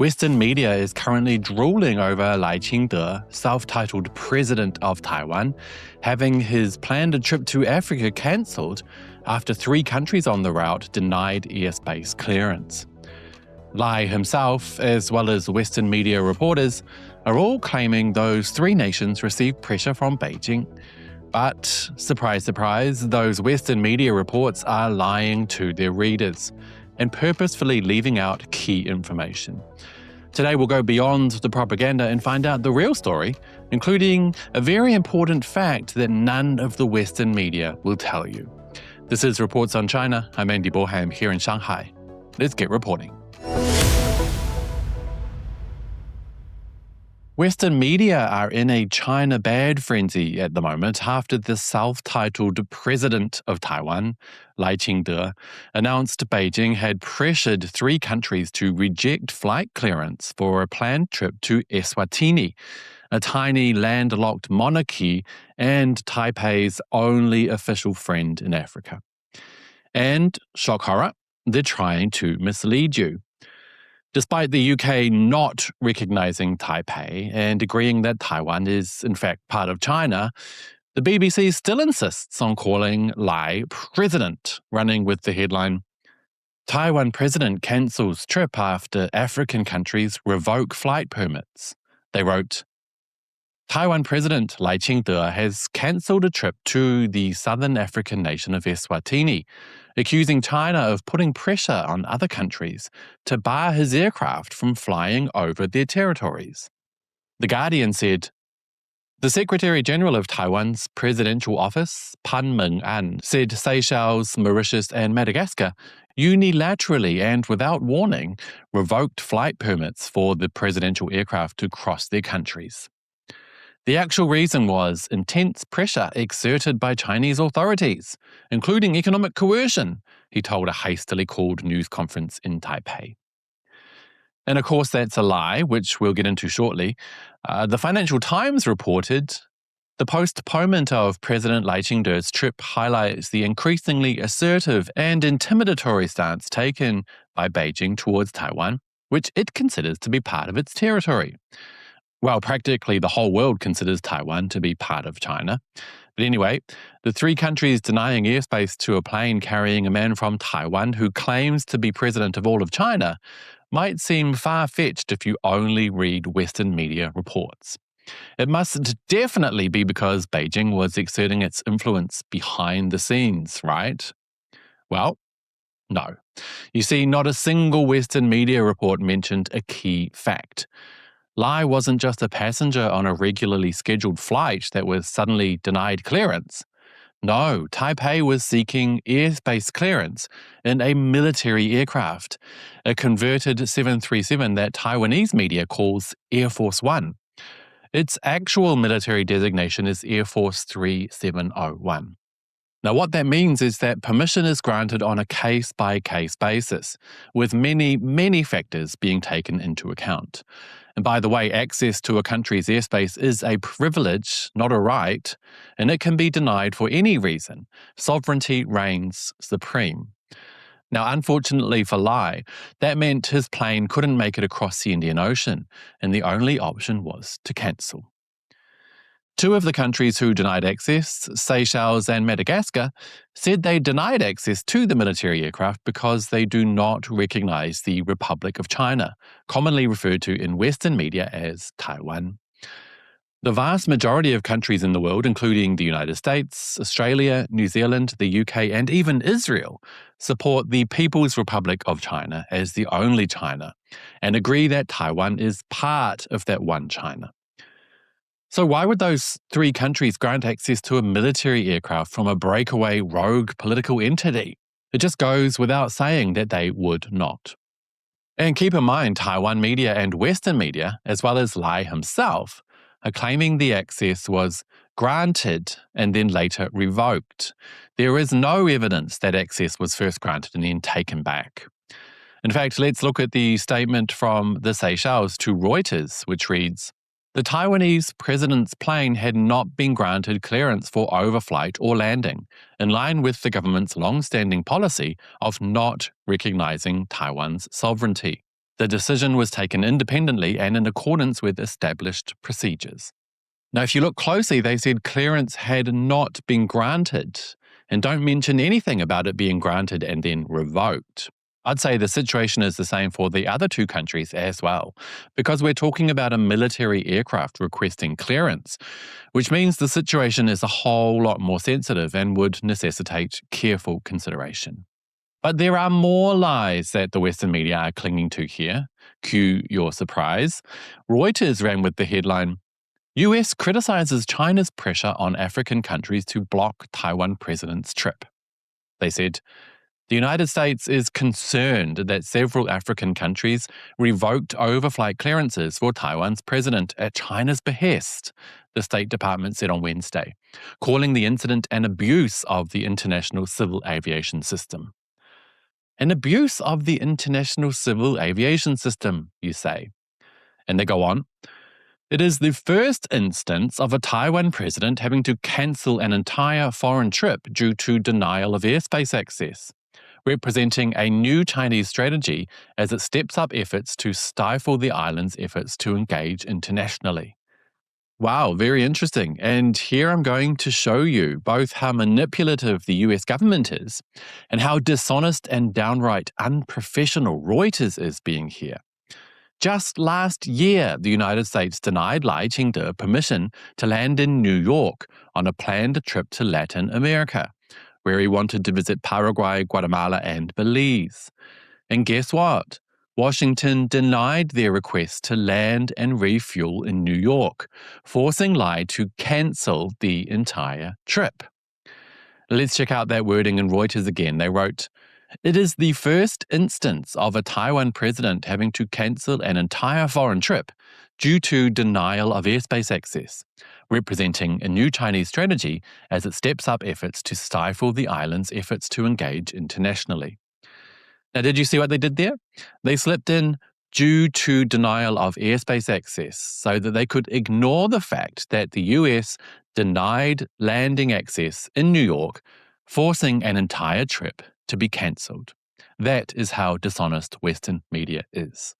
Western media is currently drooling over Lai Ching-te, self-titled president of Taiwan, having his planned trip to Africa cancelled after 3 countries on the route denied airspace clearance. Lai himself, as well as Western media reporters, are all claiming those 3 nations received pressure from Beijing. But, surprise, surprise, those Western media reports are lying to their readers and purposefully leaving out key information. Today we'll go beyond the propaganda and find out the real story, including a very important fact that none of the Western media will tell you. This is Reports on China. I'm Andy Boreham here in Shanghai. Let's get reporting. Western media are in a China bad frenzy at the moment after the self-titled president of Taiwan, Lai Ching-te, announced Beijing had pressured 3 countries to reject flight clearance for a planned trip to Eswatini, a tiny landlocked monarchy and Taipei's only official friend in Africa. And, shock horror, they're trying to mislead you. Despite the UK not recognising Taipei and agreeing that Taiwan is in fact part of China, the BBC still insists on calling Lai president, running with the headline, "Taiwan president cancels trip after African countries revoke flight permits." They wrote, Taiwan President Lai Ching-te has cancelled a trip to the southern African nation of Eswatini, accusing China of putting pressure on other countries to bar his aircraft from flying over their territories. The Guardian said, the Secretary-General of Taiwan's presidential office, Pan Meng-an, said Seychelles, Mauritius and Madagascar unilaterally and without warning revoked flight permits for the presidential aircraft to cross their countries. The actual reason was intense pressure exerted by Chinese authorities, including economic coercion, he told a hastily called news conference in Taipei. And of course that's a lie, which we'll get into shortly. The Financial Times reported, the postponement of President Lai Ching-te's trip highlights the increasingly assertive and intimidatory stance taken by Beijing towards Taiwan, which it considers to be part of its territory. Well, practically the whole world considers Taiwan to be part of China. But anyway, the 3 countries denying airspace to a plane carrying a man from Taiwan who claims to be president of all of China might seem far-fetched if you only read Western media reports. It must definitely be because Beijing was exerting its influence behind the scenes, right? Well, no. You see, not a single Western media report mentioned a key fact. Lai wasn't just a passenger on a regularly scheduled flight that was suddenly denied clearance. No, Taipei was seeking airspace clearance in a military aircraft, a converted 737 that Taiwanese media calls Air Force One. Its actual military designation is Air Force 3701. Now, what that means is that permission is granted on a case-by-case basis, with many, many factors being taken into account. And by the way, access to a country's airspace is a privilege, not a right, and it can be denied for any reason. Sovereignty reigns supreme. Now, unfortunately for Lai, that meant his plane couldn't make it across the Indian Ocean, and the only option was to cancel. 2 of the countries who denied access, Seychelles and Madagascar, said they denied access to the military aircraft because they do not recognise the Republic of China, commonly referred to in Western media as Taiwan. The vast majority of countries in the world, including the United States, Australia, New Zealand, the UK and even Israel, support the People's Republic of China as the only China and agree that Taiwan is part of that one China. So why would those 3 countries grant access to a military aircraft from a breakaway rogue political entity? It just goes without saying that they would not. And keep in mind, Taiwan media and Western media, as well as Lai himself, are claiming the access was granted and then later revoked. There is no evidence that access was first granted and then taken back. In fact, let's look at the statement from the Seychelles to Reuters, which reads, the Taiwanese president's plane had not been granted clearance for overflight or landing, in line with the government's long-standing policy of not recognising Taiwan's sovereignty. The decision was taken independently and in accordance with established procedures. Now, if you look closely, they said clearance had not been granted and don't mention anything about it being granted and then revoked. I'd say the situation is the same for the other two countries as well, because we're talking about a military aircraft requesting clearance, which means the situation is a whole lot more sensitive and would necessitate careful consideration. But there are more lies that the Western media are clinging to here. Cue your surprise. Reuters ran with the headline, US criticizes China's pressure on African countries to block Taiwan president's trip. They said, the United States is concerned that several African countries revoked overflight clearances for Taiwan's president at China's behest, the State Department said on Wednesday, calling the incident an abuse of the international civil aviation system. An abuse of the international civil aviation system, you say. And they go on. It is the first instance of a Taiwan president having to cancel an entire foreign trip due to denial of airspace access, representing a new Chinese strategy as it steps up efforts to stifle the island's efforts to engage internationally. Wow, very interesting. And here I'm going to show you both how manipulative the US government is and how dishonest and downright unprofessional Reuters is being here. Just last year, the United States denied Lai Ching-te permission to land in New York on a planned trip to Latin America, where he wanted to visit Paraguay, Guatemala, and Belize. And guess what? Washington denied their request to land and refuel in New York, forcing Lai to cancel the entire trip. Let's check out that wording in Reuters again. They wrote, it is the first instance of a Taiwan president having to cancel an entire foreign trip due to denial of airspace access, representing a new Chinese strategy as it steps up efforts to stifle the island's efforts to engage internationally. Now, did you see what they did there? They slipped in due to denial of airspace access so that they could ignore the fact that the US denied landing access in New York, forcing an entire trip to be cancelled. That is how dishonest Western media is.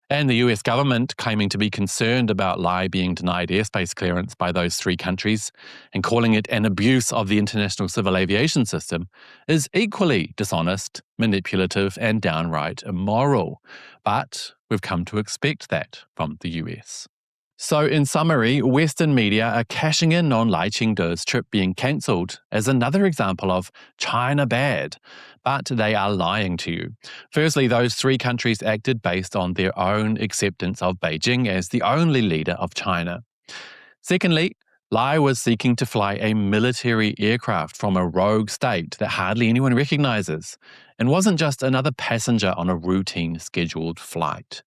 And the US government claiming to be concerned about Lai being denied airspace clearance by those three countries and calling it an abuse of the international civil aviation system is equally dishonest, manipulative, and downright immoral. But we've come to expect that from the US. So in summary, Western media are cashing in on Lai Ching-te's trip being cancelled as another example of China bad, but they are lying to you. Firstly, those three countries acted based on their own acceptance of Beijing as the only leader of China. Secondly, Lai was seeking to fly a military aircraft from a rogue state that hardly anyone recognizes, and wasn't just another passenger on a routine scheduled flight.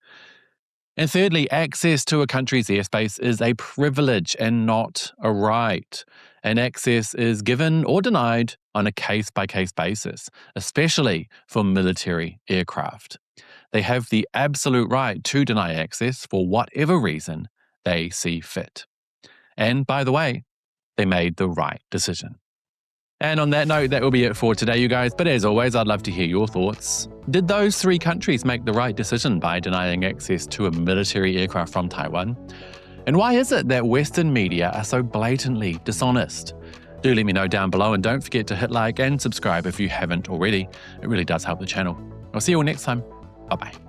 And thirdly, access to a country's airspace is a privilege and not a right. And access is given or denied on a case-by-case basis, especially for military aircraft. They have the absolute right to deny access for whatever reason they see fit. And by the way, they made the right decision. And on that note, that will be it for today, you guys. But as always, I'd love to hear your thoughts. Did those three countries make the right decision by denying access to a military aircraft from Taiwan? And why is it that Western media are so blatantly dishonest? Do let me know down below, and don't forget to hit like and subscribe if you haven't already. It really does help the channel. I'll see you all next time. Bye-bye.